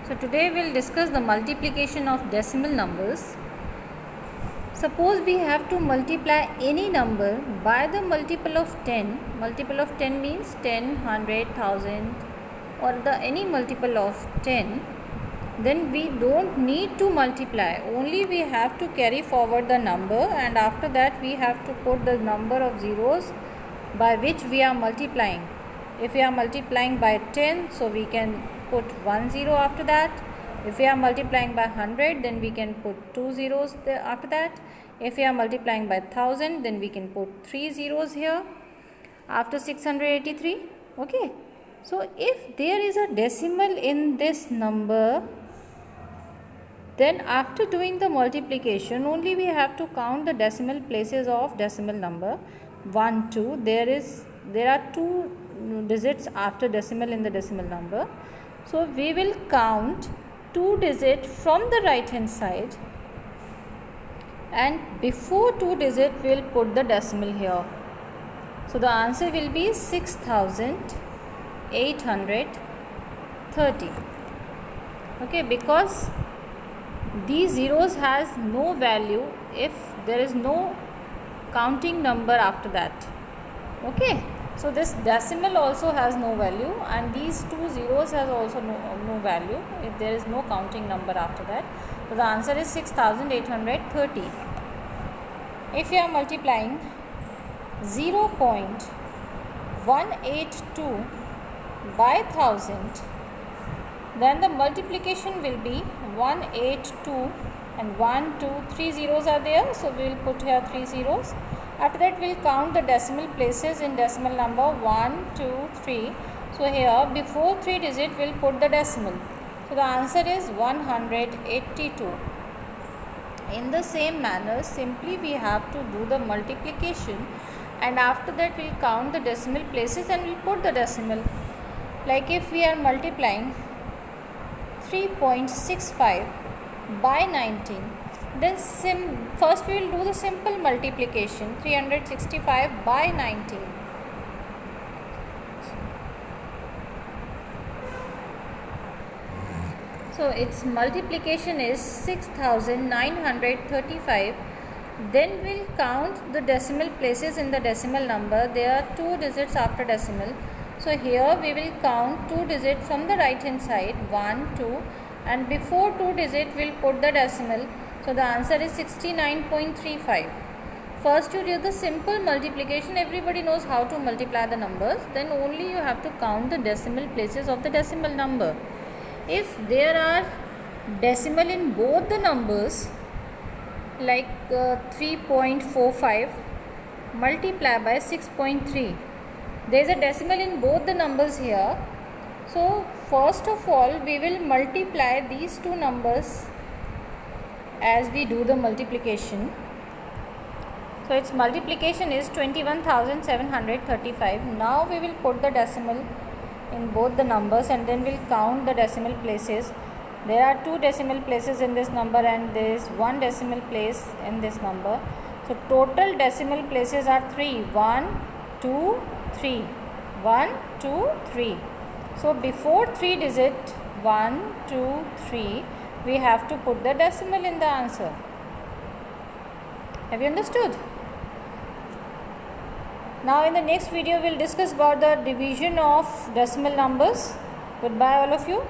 So today we'll discuss the multiplication of decimal numbers. Suppose we have to multiply any number by the multiple of 10. Multiple of 10 means 10, 100, 1000 or any multiple of 10. Then we don't need to multiply. Only we have to carry forward the number, and after that we have to put the number of zeros by which we are multiplying. If we are multiplying by 10, so we can put 1 0 after that. If we are multiplying by 100, then we can put 2 zeros after that. If we are multiplying by 1000, then we can put 3 zeros here after 683. Okay. So if there is a decimal in this number, then after doing the multiplication, only we have to count the decimal places of decimal number 1, 2. There are 2 digits after decimal in the decimal number. So we will count 2 digits from the right hand side, and before 2 digit we will put the decimal here. So the answer will be 6830. Okay, because these zeros has no value if there is no counting number after that. Okay, so this decimal also has no value, and these 2 zeros has also no value if there is no counting number after that. So the answer is 6830. If you are multiplying 0.182 by 1000, then the multiplication will be 182, and 1, 2, 3 zeros are there, so we will put here 3 zeros. After that we will count the decimal places in decimal number 1, 2, 3. So here before 3 digit we will put the decimal. So the answer is 182. In the same manner, simply we have to do the multiplication, and after that we will count the decimal places and we will put the decimal. Like if we are multiplying 3.65 by 19, then first we will do the simple multiplication. 365 by 19. So its multiplication is 6935. Then we will count the decimal places in the decimal number. There are 2 digits after decimal. So here we will count 2 digits from the right hand side, 1, 2, and before 2 digits we will put the decimal. So the answer is 69.35. First you do the simple multiplication. Everybody knows how to multiply the numbers. Then only you have to count the decimal places of the decimal number. If there are decimal in both the numbers, like 3.45 multiply by 6.3, there is a decimal in both the numbers here. So first of all we will multiply these two numbers as we do the multiplication. So its multiplication is 21,735. Now we will put the decimal in both the numbers, and then we'll count the decimal places. There are 2 decimal places in this number, and there is 1 decimal place in this number. So total decimal places are 3. 1, 2, 3. 1, 2, 3. So before 3 digit 1, 2, 3, we have to put the decimal in the answer. Have you understood? Now in the next video we will discuss about the division of decimal numbers. Goodbye all of you.